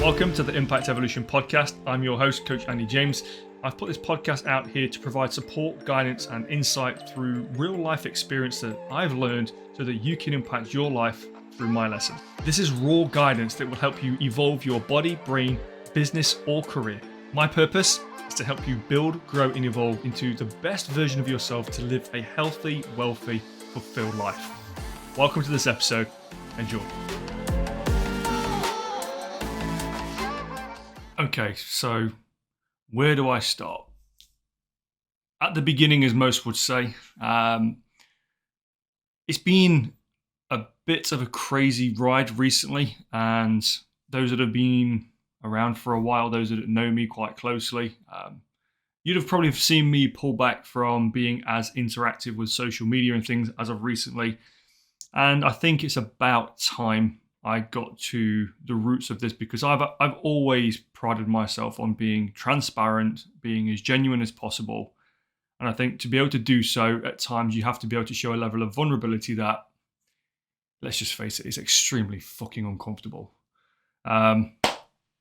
Welcome to the Impact Evolution podcast. I'm your host, Coach Andy James. I've put this podcast out here to provide support, guidance, and insight through real life experience that I've learned so that you can impact your life through my lessons. This is raw guidance that will help you evolve your body, brain, business, or career. My purpose is to help you build, grow, and evolve into the best version of yourself to live a healthy, wealthy, fulfilled life. Welcome to this episode. Enjoy. Okay, so where do I start? At the beginning, as most would say, it's been a bit of a crazy ride recently, and those that have been around for a while, those that know me quite closely, you'd have probably seen me pull back from being as interactive with social media and things as of recently, and I think it's about time I got to the roots of this, because I've always prided myself on being transparent, being as genuine as possible. And I think to be able to do so, at times you have to be able to show a level of vulnerability that, let's just face it, is extremely fucking uncomfortable.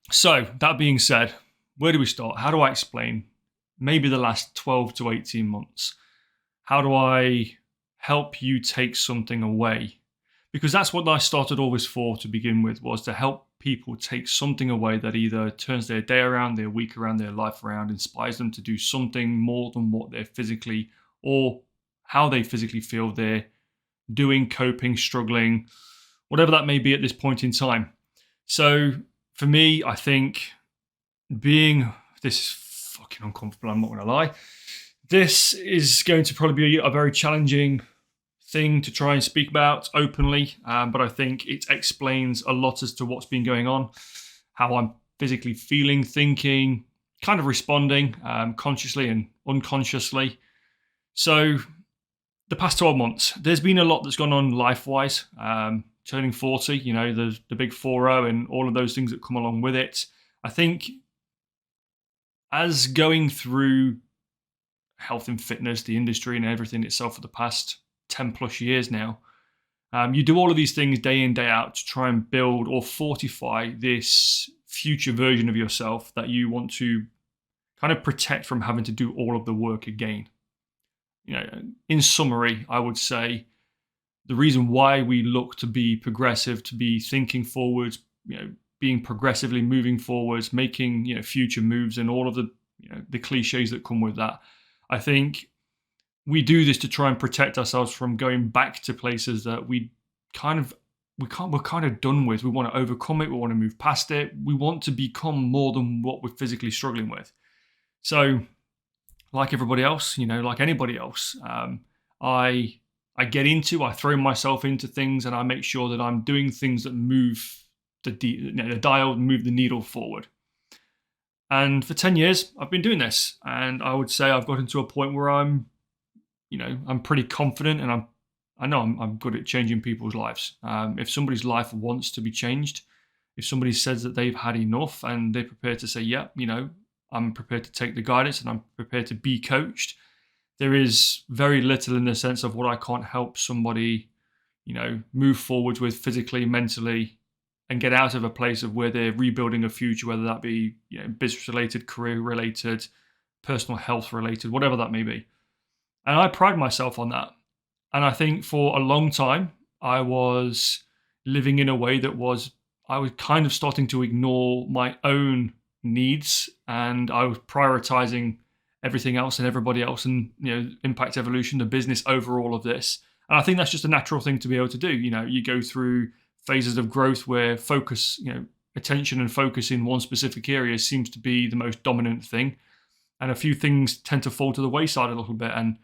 So that being said, where do we start? How do I explain maybe the last 12 to 18 months? How do I help you take something away? Because that's what I started all this for to begin with, was to help people take something away that either turns their day around, their week around, their life around, inspires them to do something more than what they're physically or how they physically feel they're doing, coping, struggling, whatever that may be at this point in time. So for me, I think this is fucking uncomfortable, I'm not going to lie. This is going to probably be a very challenging thing to try and speak about openly, but I think it explains a lot as to what's been going on, how I'm physically feeling, thinking, kind of responding consciously and unconsciously. So the past 12 months, there's been a lot that's gone on life-wise. Turning 40, the big 40 and all of those things that come along with it. I think as going through health and fitness, the industry and everything itself for the past 10 plus years now, you do all of these things day in, day out to try and build or fortify this future version of yourself that you want to kind of protect from having to do all of the work again. In summary, I would say the reason why we look to be progressive, to be thinking forwards, being progressively moving forwards, making future moves and all of the cliches that come with that. I think we do this to try and protect ourselves from going back to places that we're kind of done with. We want to overcome it. We want to move past it. We want to become more than what we're physically struggling with. So, like everybody else, like anybody else, I throw myself into things, and I make sure that I'm doing things that move the dial, move the needle forward. And for 10 years, I've been doing this, and I would say I've gotten to a point where I'm pretty confident, and I know I'm good at changing people's lives. If somebody's life wants to be changed, if somebody says that they've had enough and they're prepared to say, yeah, I'm prepared to take the guidance and I'm prepared to be coached, there is very little in the sense of what I can't help somebody, move forward with physically, mentally, and get out of a place of where they're rebuilding a future, whether that be business related, career related, personal health related, whatever that may be. And I pride myself on that. And I think for a long time, I was living in a way that I was kind of starting to ignore my own needs, and I was prioritizing everything else and everybody else, and Impact Evolution, the business over all of this. And I think that's just a natural thing to be able to do. You go through phases of growth where focus, attention and focus in one specific area seems to be the most dominant thing. And a few things tend to fall to the wayside a little bit. And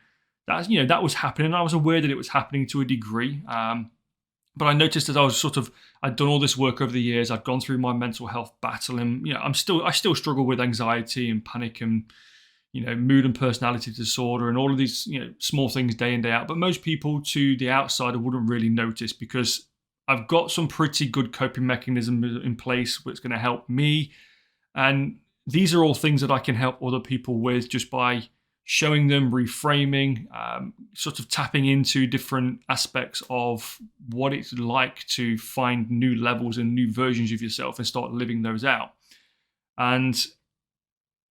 that was happening. I was aware that it was happening to a degree. But I noticed that I'd done all this work over the years. I'd gone through my mental health battle, and I still struggle with anxiety and panic and mood and personality disorder and all of these small things day in, day out. But most people to the outsider wouldn't really notice, because I've got some pretty good coping mechanisms in place that's going to help me. And these are all things that I can help other people with just by showing them, reframing, sort of tapping into different aspects of what it's like to find new levels and new versions of yourself and start living those out. And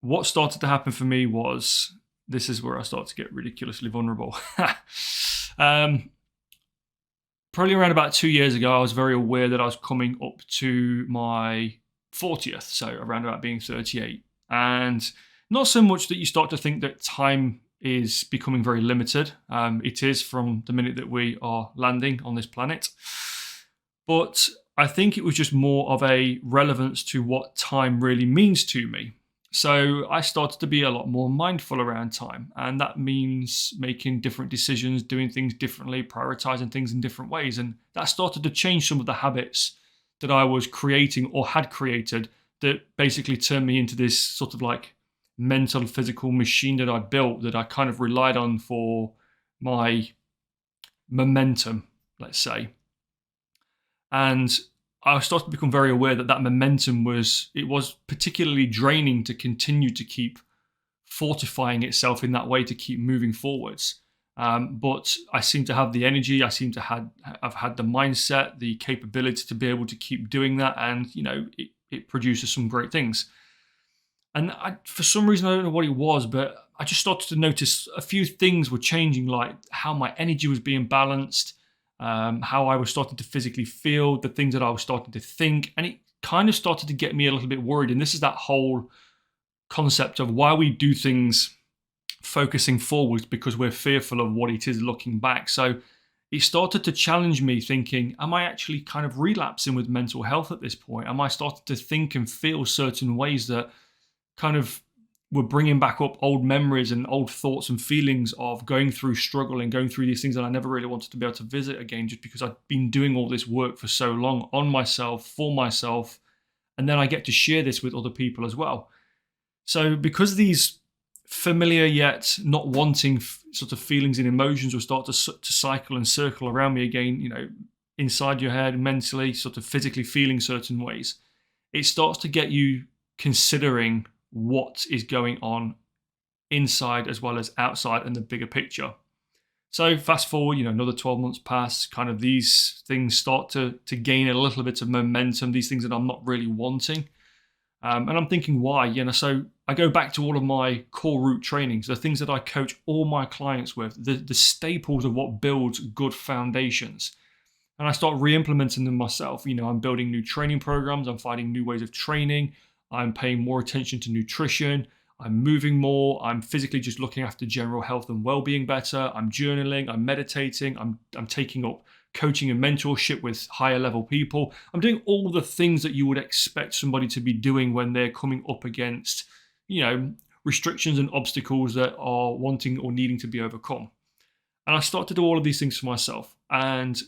what started to happen for me was, this is where I start to get ridiculously vulnerable. Probably around about 2 years ago, I was very aware that I was coming up to my 40th, so around about being 38. And not so much that you start to think that time is becoming very limited. It is from the minute that we are landing on this planet. But I think it was just more of a relevance to what time really means to me. So I started to be a lot more mindful around time. And that means making different decisions, doing things differently, prioritizing things in different ways. And that started to change some of the habits that I was creating or had created that basically turned me into this sort of like mental, physical machine that I built, that I kind of relied on for my momentum, let's say. And I started to become very aware that that momentum was particularly draining to continue to keep fortifying itself in that way, to keep moving forwards. But I seem to have the energy, I've had the mindset, the capability to be able to keep doing that, and it produces some great things. And for some reason, I don't know what it was, but I just started to notice a few things were changing, like how my energy was being balanced, how I was starting to physically feel, the things that I was starting to think. And it kind of started to get me a little bit worried. And this is that whole concept of why we do things focusing forwards, because we're fearful of what it is looking back. So it started to challenge me, thinking, am I actually kind of relapsing with mental health at this point? Am I starting to think and feel certain ways that kind of were bringing back up old memories and old thoughts and feelings of going through struggle and going through these things that I never really wanted to be able to visit again, just because I'd been doing all this work for so long on myself, for myself, and then I get to share this with other people as well. So because these familiar yet not wanting sort of feelings and emotions will start to cycle and circle around me again, inside your head, mentally, sort of physically feeling certain ways, it starts to get you considering what is going on inside as well as outside and the bigger picture. So fast forward, another 12 months pass, kind of these things start to gain a little bit of momentum, these things that I'm not really wanting. And I'm thinking, why? So I go back to all of my core root trainings, the things that I coach all my clients with, the staples of what builds good foundations. And I start re-implementing them myself. I'm building new training programs, I'm finding new ways of training, I'm paying more attention to nutrition, I'm moving more, I'm physically just looking after general health and well-being better, I'm journaling, I'm meditating, I'm taking up coaching and mentorship with higher level people. I'm doing all the things that you would expect somebody to be doing when they're coming up against, restrictions and obstacles that are wanting or needing to be overcome. And I start to do all of these things for myself. And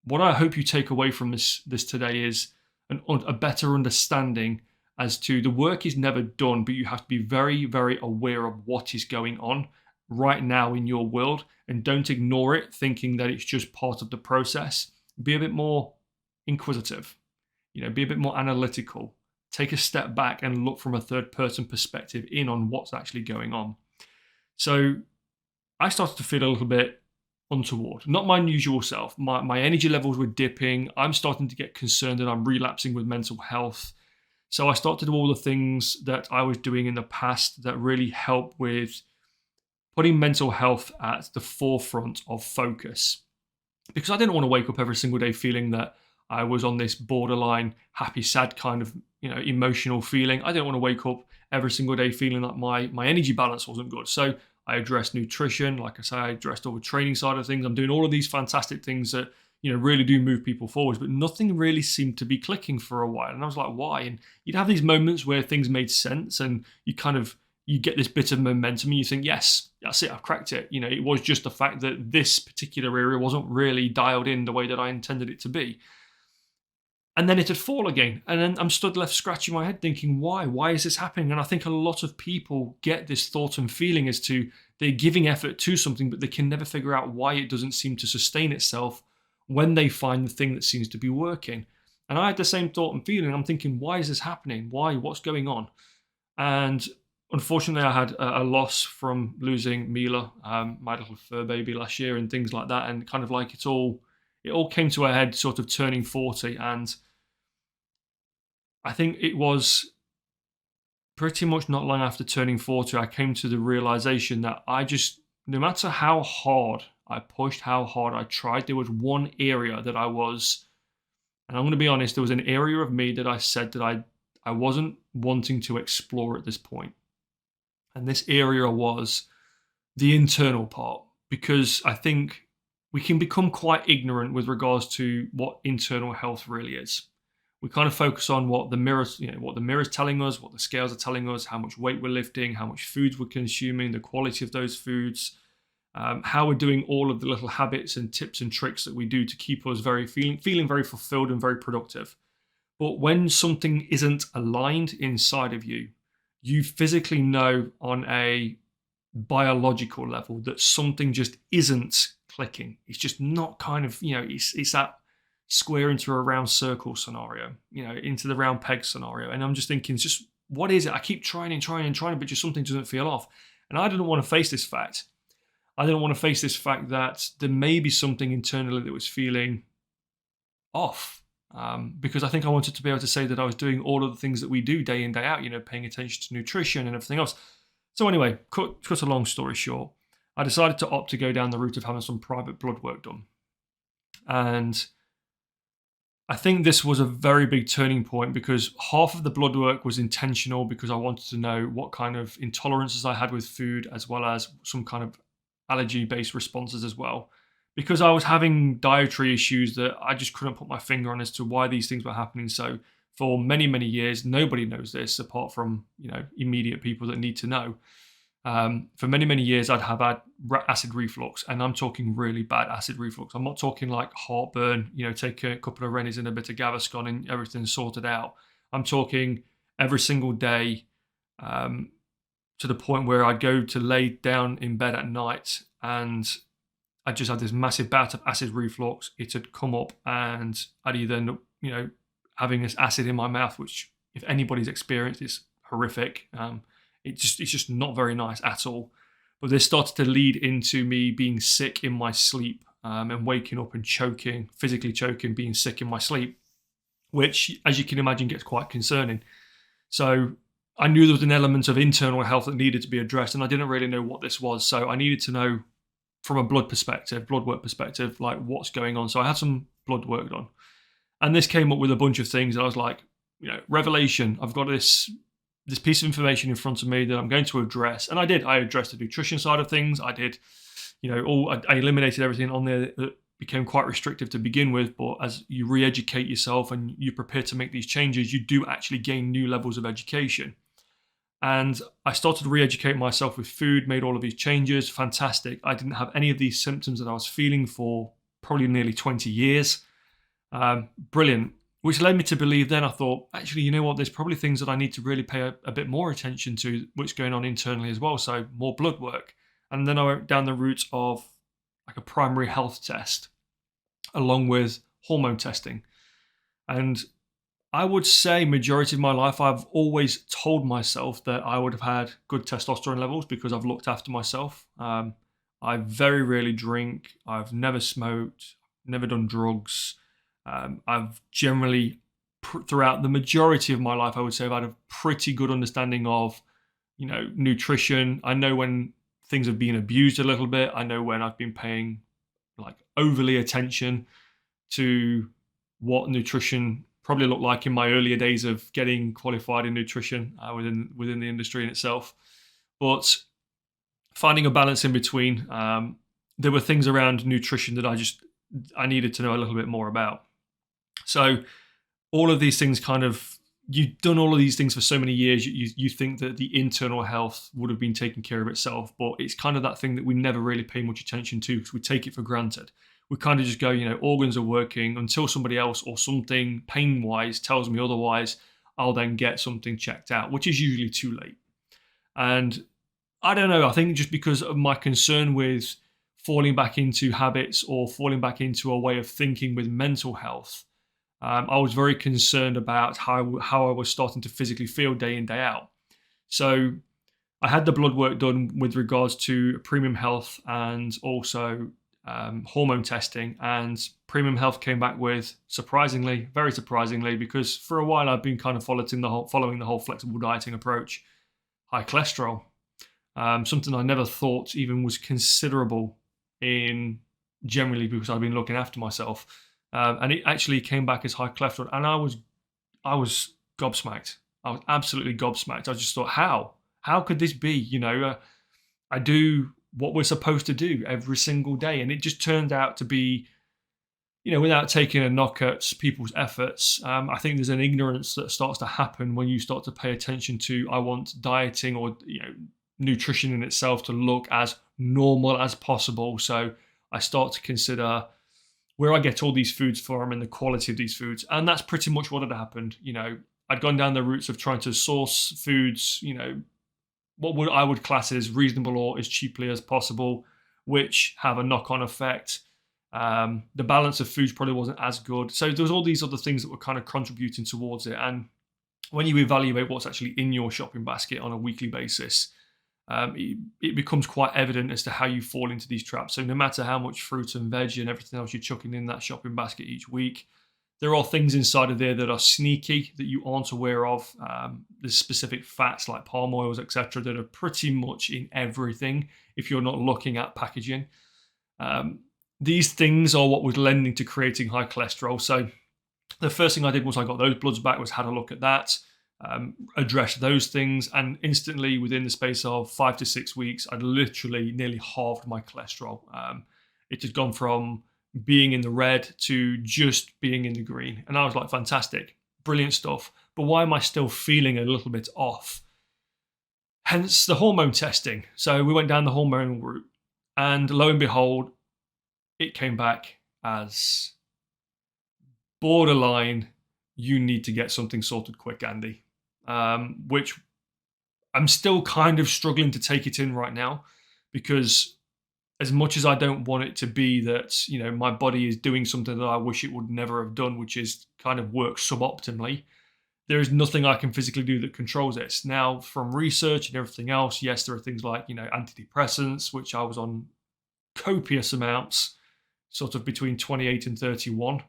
what I hope you take away from this today is a better understanding as to the work is never done, but you have to be very, very aware of what is going on right now in your world, and don't ignore it thinking that it's just part of the process. Be a bit more inquisitive, be a bit more analytical, take a step back and look from a third person perspective in on what's actually going on. So I started to feel a little bit untoward, not my usual self. My energy levels were dipping. I'm starting to get concerned that I'm relapsing with mental health. So I started to do all the things that I was doing in the past that really help with putting mental health at the forefront of focus. Because I didn't want to wake up every single day feeling that I was on this borderline happy, sad kind of emotional feeling. I didn't want to wake up every single day feeling that my energy balance wasn't good. So I addressed nutrition, like I say, I addressed all the training side of things. I'm doing all of these fantastic things that really do move people forward, but nothing really seemed to be clicking for a while. And I was like, why? And you'd have these moments where things made sense and you get this bit of momentum and you think, yes, that's it, I've cracked it. It was just the fact that this particular area wasn't really dialed in the way that I intended it to be. And then it'd fall again. And then I'm stood left scratching my head thinking, why? Why is this happening? And I think a lot of people get this thought and feeling as to they're giving effort to something, but they can never figure out why it doesn't seem to sustain itself when they find the thing that seems to be working. And I had the same thought and feeling. I'm thinking, why is this happening? Why? What's going on? And unfortunately, I had a loss from losing Mila, my little fur baby, last year, and things like that. And kind of like it all came to a head, sort of turning 40, and I think it was pretty much not long after turning 40, I came to the realization that no matter how hard I pushed, how hard I tried, there was one area that and I'm going to be honest, there was an area of me that I said that I wasn't wanting to explore at this point. And this area was the internal part, because I think we can become quite ignorant with regards to what internal health really is. We kind of focus on what the mirror's telling us, what the scales are telling us, how much weight we're lifting, how much foods we're consuming, the quality of those foods, how we're doing all of the little habits and tips and tricks that we do to keep us feeling very fulfilled and very productive. But when something isn't aligned inside of you, you physically know on a biological level that something just isn't clicking. It's just not kind of, it's that square into a round circle scenario, into the round peg scenario. And I'm just thinking, just what is it? I keep trying and trying and trying, but just something doesn't feel off. And I didn't want to face this fact. I didn't want to face this fact that there may be something internally that was feeling off. Because I think I wanted to be able to say that I was doing all of the things that we do day in, day out, paying attention to nutrition and everything else. So anyway, cut a long story short, I decided to opt to go down the route of having some private blood work done. And I think this was a very big turning point, because half of the blood work was intentional, because I wanted to know what kind of intolerances I had with food, as well as some kind of allergy-based responses as well. Because I was having dietary issues that I just couldn't put my finger on as to why these things were happening. So for many, many years, nobody knows this apart from, immediate people that need to know. For many, many years, I'd have had acid reflux, and I'm talking really bad acid reflux. I'm not talking like heartburn, take a couple of Rennies and a bit of Gaviscon and everything's sorted out. I'm talking every single day, to the point where I'd go to lay down in bed at night and I just had this massive bout of acid reflux. It had come up, and I'd either end up, having this acid in my mouth, which, if anybody's experienced, is horrific. It's just not very nice at all. But this started to lead into me being sick in my sleep, and waking up and choking, physically choking, being sick in my sleep, which, as you can imagine, gets quite concerning. So I knew there was an element of internal health that needed to be addressed, and I didn't really know what this was. So I needed to know, from a blood work perspective, like what's going on. So I had some blood work done, and this came up with a bunch of things. And I was like, revelation. I've got this piece of information in front of me that I'm going to address. And I did. I addressed the nutrition side of things. I did, I eliminated everything on there that became quite restrictive to begin with. But as you re-educate yourself and you prepare to make these changes, you do actually gain new levels of education. And I started to re-educate myself with food, made all of these changes. Fantastic. I didn't have any of these symptoms that I was feeling for probably nearly 20 years. Brilliant. Which led me to believe then, I thought, actually, you know what? There's probably things that I need to really pay a bit more attention to, what's going on internally as well. So more blood work. And then I went down the route of like a primary health test, along with hormone testing. And I would say majority of my life, I've always told myself that I would have had good testosterone levels because I've looked after myself. I very rarely drink. I've never smoked, never done drugs. I've generally, throughout the majority of my life, I would say I've had a pretty good understanding of, nutrition. I know when things have been abused a little bit. I know when I've been paying like overly attention to what nutrition probably looked like in my earlier days of getting qualified in nutrition within the industry in itself. But finding a balance in between, there were things around nutrition that I needed to know a little bit more about. So all of these things you've done all of these things for so many years, you think that the internal health would have been taken care of itself, but it's kind of that thing that we never really pay much attention to because we take it for granted. We kind of just go, organs are working until somebody else or something pain-wise tells me otherwise. I'll then get something checked out, which is usually too late. And I don't know, I think just because of my concern with falling back into habits or falling back into a way of thinking with mental health, I was very concerned about how I was starting to physically feel day in, day out. So I had the blood work done with regards to Premium Health and also hormone testing, and Premium Health came back with, surprisingly, very surprisingly, because for a while I've been kind of following the whole flexible dieting approach, high cholesterol. Something I never thought even was considerable in generally because I've been looking after myself, and it actually came back as high cholesterol, and I was gobsmacked. I was absolutely gobsmacked. I just thought, how could this be? I do what we're supposed to do every single day, and it just turned out to be, without taking a knock at people's efforts, I think there's an ignorance that starts to happen when you start to pay attention to, I want dieting or nutrition in itself to look as normal as possible. So I start to consider where I get all these foods from and the quality of these foods. And that's pretty much what had happened. I'd gone down the routes of trying to source foods, what I would class as reasonable or as cheaply as possible, which have a knock-on effect. The balance of foods probably wasn't as good. So there was all these other things that were kind of contributing towards it. And when you evaluate what's actually in your shopping basket on a weekly basis, it becomes quite evident as to how you fall into these traps. So no matter how much fruit and veg and everything else you're chucking in that shopping basket each week, there are things inside of there that are sneaky that you aren't aware of. There's specific fats like palm oils, etc., that are pretty much in everything if you're not looking at packaging. These things are what was lending to creating high cholesterol. So the first thing I did once I got those bloods back was had a look at that. Address those things, and instantly within the space of 5 to 6 weeks I'd literally nearly halved my cholesterol. It had gone from being in the red to just being in the green, and I was like, fantastic, brilliant stuff, but why am I still feeling a little bit off? Hence the hormone testing. So we went down the hormone route, and lo and behold, it came back as borderline, you need to get something sorted quick, Andy. Which I'm still kind of struggling to take it in right now, because as much as I don't want it to be that, my body is doing something that I wish it would never have done, which is kind of work suboptimally, there is nothing I can physically do that controls this. Now, from research and everything else, yes, there are things like, antidepressants, which I was on copious amounts, sort of between 28 and 31,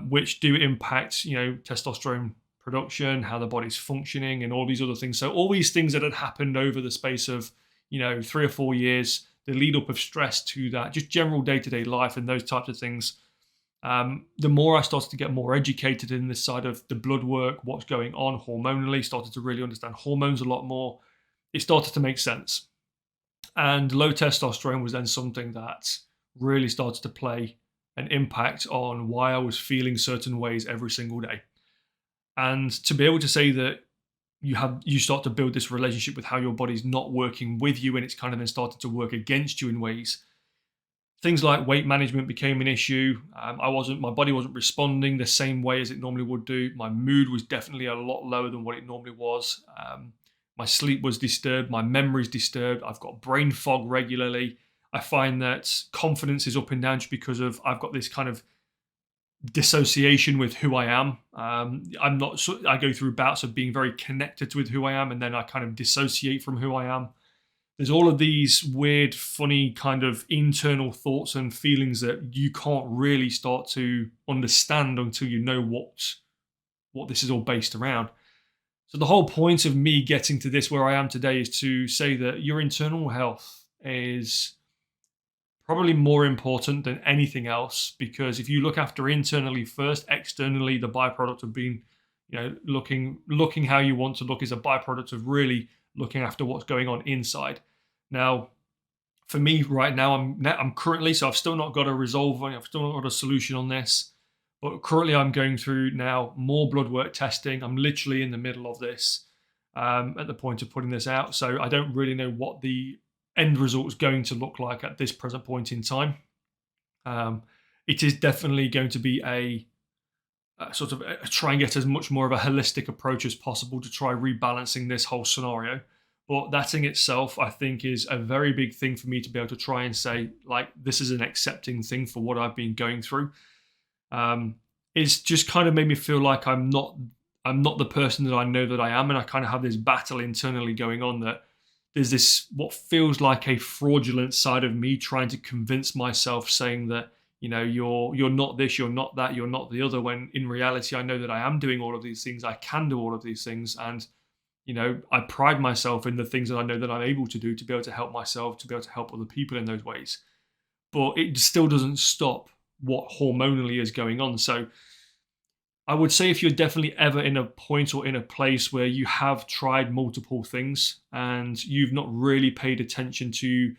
which do impact, testosterone production, how the body's functioning, and all these other things. So all these things that had happened over the space of, 3 or 4 years, the lead up of stress to that, just general day-to-day life and those types of things. The more I started to get more educated in this side of the blood work, what's going on hormonally, started to really understand hormones a lot more, it started to make sense. And low testosterone was then something that really started to play an impact on why I was feeling certain ways every single day. And to be able to say that you start to build this relationship with how your body's not working with you, and it's kind of then started to work against you in ways. Things like weight management became an issue. My body wasn't responding the same way as it normally would do. My mood was definitely a lot lower than what it normally was. My sleep was disturbed. My memory's disturbed. I've got brain fog regularly. I find that confidence is up and down just because I've got this kind of dissociation with who I am. I go through bouts of being very connected with who I am, and then I kind of dissociate from who I am. There's all of these weird, funny kind of internal thoughts and feelings that you can't really start to understand until you know what this is all based around. So the whole point of me getting to this where I am today is to say that your internal health is probably more important than anything else, because if you look after internally first, externally, the byproduct of being, looking how you want to look is a byproduct of really looking after what's going on inside. Now, for me right now, I'm currently, so I've still not got a resolve, I've still not got a solution on this, but currently I'm going through now more blood work testing. I'm literally in the middle of this at the point of putting this out, so I don't really know what the end result is going to look like at this present point in time. It is definitely going to be a sort of try and get as much more of a holistic approach as possible to try rebalancing this whole scenario. But that in itself, I think, is a very big thing for me to be able to try and say, like, this is an accepting thing for what I've been going through. It's just kind of made me feel I'm not the person that I know that I am, and I kind of have this battle internally going on that there's this what feels like a fraudulent side of me trying to convince myself, saying that, you're not this, you're not that, you're not the other, when in reality I know that I am doing all of these things, I can do all of these things, and I pride myself in the things that I know that I'm able to do to be able to help myself, to be able to help other people in those ways. But it still doesn't stop what hormonally is going on. So I would say, if you're definitely ever in a point or in a place where you have tried multiple things and you've not really paid attention to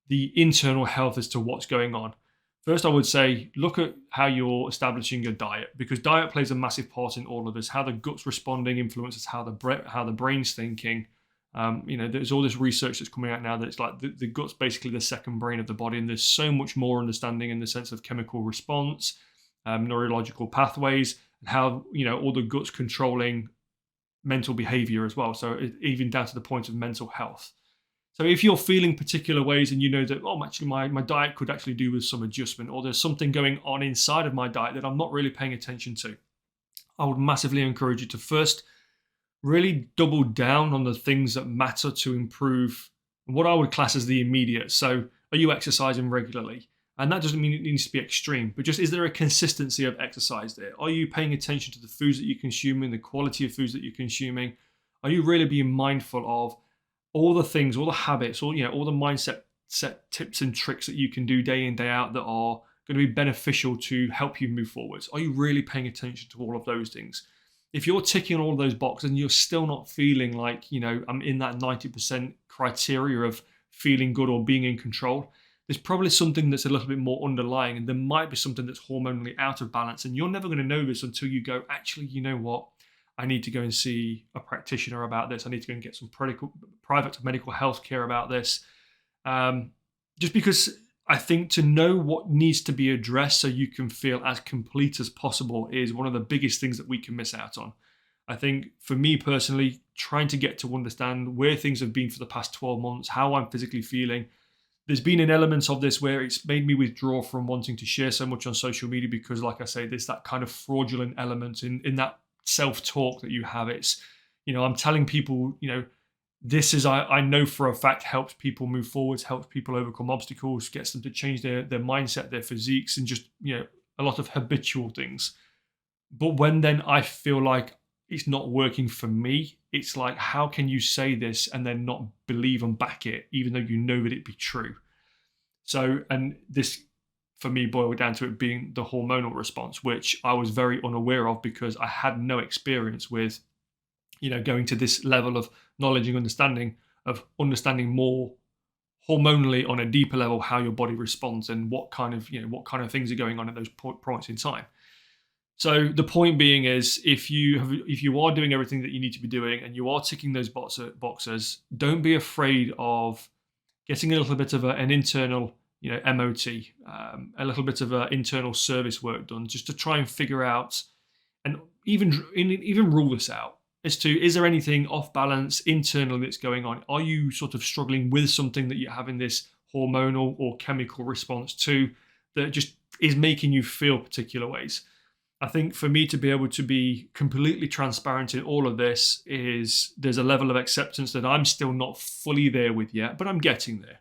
the internal health as to what's going on, first I would say look at how you're establishing your diet, because diet plays a massive part in all of this. How the gut's responding influences how the brain's thinking. There's all this research that's coming out now that it's like the gut's basically the second brain of the body, and there's so much more understanding in the sense of chemical response, neurological pathways, and how all the gut's controlling mental behavior as well. So even down to the point of mental health. So if you're feeling particular ways and you know that, actually my diet could actually do with some adjustment, or there's something going on inside of my diet that I'm not really paying attention to, I would massively encourage you to first really double down on the things that matter to improve what I would class as the immediate. So are you exercising regularly? And that doesn't mean it needs to be extreme, but just, is there a consistency of exercise there? Are you paying attention to the foods that you're consuming, the quality of foods that you're consuming? Are you really being mindful of all the things, all the habits, all the mindset set tips and tricks that you can do day in, day out that are going to be beneficial to help you move forwards? Are you really paying attention to all of those things? If you're ticking all of those boxes and you're still not feeling like, I'm in that 90% criteria of feeling good or being in control, there's probably something that's a little bit more underlying, and there might be something that's hormonally out of balance. And you're never going to know this until you go, actually, you know what? I need to go and see a practitioner about this. I need to go and get some private medical health care about this. Just because I think to know what needs to be addressed so you can feel as complete as possible is one of the biggest things that we can miss out on. I think for me personally, trying to get to understand where things have been for the past 12 months, how I'm physically feeling, there's been an element of this where it's made me withdraw from wanting to share so much on social media, because like I say, there's that kind of fraudulent element in that self-talk that you have. It's, I'm telling people, this is, I know for a fact, helps people move forwards, helps people overcome obstacles, gets them to change their mindset, their physiques, and just, a lot of habitual things. But when then I feel like it's not working for me, it's like, how can you say this and then not believe and back it, even though you know that it be true? So, and this for me boiled down to it being the hormonal response, which I was very unaware of because I had no experience with, going to this level of knowledge and understanding more hormonally on a deeper level, how your body responds and what kind of things are going on at those points in time. So the point being is, if you are doing everything that you need to be doing and you are ticking those boxes, don't be afraid of getting a little bit of an internal, MOT, a little bit of internal service work done, just to try and figure out, and even rule this out as to, is there anything off balance internally that's going on? Are you sort of struggling with something that you're having this hormonal or chemical response to that just is making you feel particular ways? I think for me to be able to be completely transparent in all of this is, there's a level of acceptance that I'm still not fully there with yet, but I'm getting there.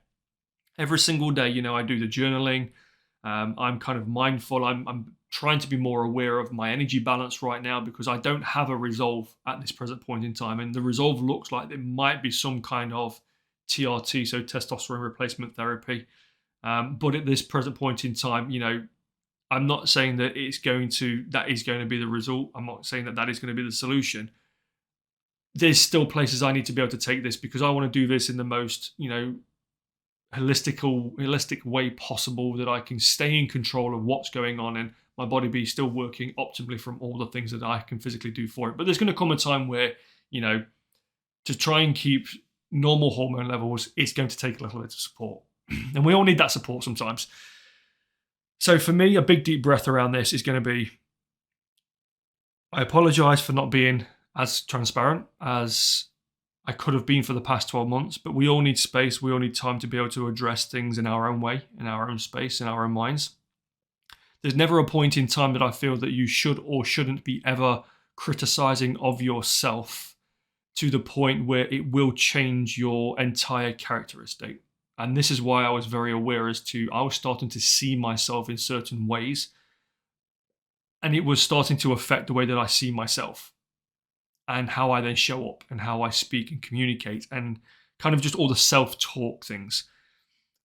Every single day, I do the journaling. I'm kind of mindful. I'm trying to be more aware of my energy balance right now, because I don't have a resolve at this present point in time. And the resolve looks like there might be some kind of TRT, so testosterone replacement therapy. But at this present point in time, I'm not saying that that is going to be the result. I'm not saying that is going to be the solution. There's still places I need to be able to take this, because I want to do this in the most, holistic way possible, that I can stay in control of what's going on and my body be still working optimally from all the things that I can physically do for it. But there's going to come a time where, to try and keep normal hormone levels, it's going to take a little bit of support. And we all need that support sometimes. So for me, a big deep breath around this is going to be, I apologize for not being as transparent as I could have been for the past 12 months, but we all need space. We all need time to be able to address things in our own way, in our own space, in our own minds. There's never a point in time that I feel that you should or shouldn't be ever criticizing of yourself to the point where it will change your entire characteristic. And this is why I was very aware as to, I was starting to see myself in certain ways, and it was starting to affect the way that I see myself and how I then show up and how I speak and communicate, and kind of just all the self-talk things.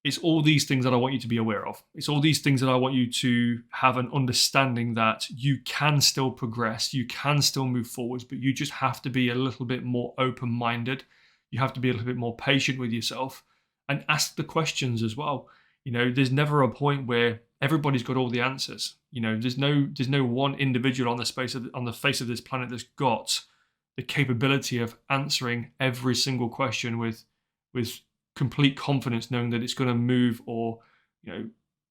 It's all these things that I want you to be aware of. It's all these things that I want you to have an understanding that you can still progress, you can still move forwards, but you just have to be a little bit more open-minded. You have to be a little bit more patient with yourself and ask the questions as well. There's never a point where everybody's got all the answers. There's no one individual on the face of this planet that's got the capability of answering every single question with complete confidence, knowing that it's going to move or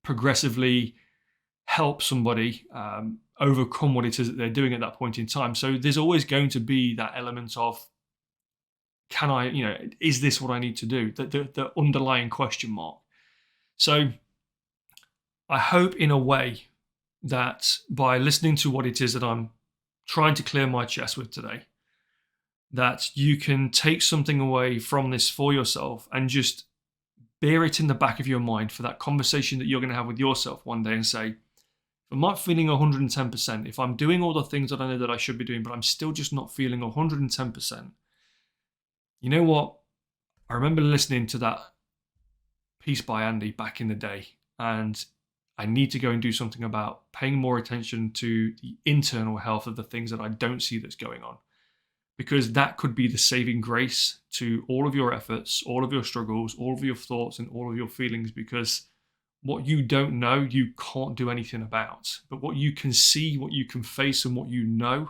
progressively help somebody overcome what it is that they're doing at that point in time. So there's always going to be that element of, can I, is this what I need to do? The underlying question mark. So I hope in a way that by listening to what it is that I'm trying to clear my chest with today, that you can take something away from this for yourself and just bear it in the back of your mind for that conversation that you're going to have with yourself one day and say, if I'm not feeling 110%, if I'm doing all the things that I know that I should be doing, but I'm still just not feeling 110%, you know what? I remember listening to that piece by Andy back in the day, and I need to go and do something about paying more attention to the internal health of the things that I don't see that's going on. Because that could be the saving grace to all of your efforts, all of your struggles, all of your thoughts, and all of your feelings. Because what you don't know, you can't do anything about. But what you can see, what you can face, and what you know,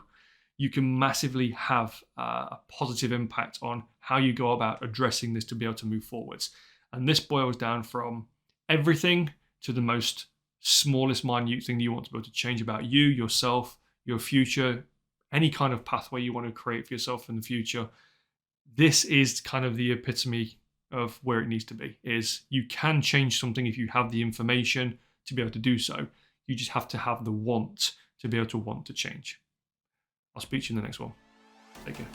you can massively have a positive impact on how you go about addressing this to be able to move forwards. And this boils down from everything to the most smallest minute thing that you want to be able to change about you, yourself, your future, any kind of pathway you want to create for yourself in the future. This is kind of the epitome of where it needs to be, is you can change something if you have the information to be able to do so. You just have to have the want to be able to want to change. I'll speak to you in the next one. Take care.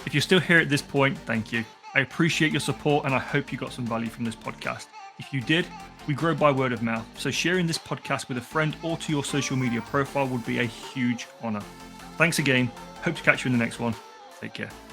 If you're still here at this point, thank you. I appreciate your support and I hope you got some value from this podcast. If you did, we grow by word of mouth, so sharing this podcast with a friend or to your social media profile would be a huge honor. Thanks again. Hope to catch you in the next one. Take care.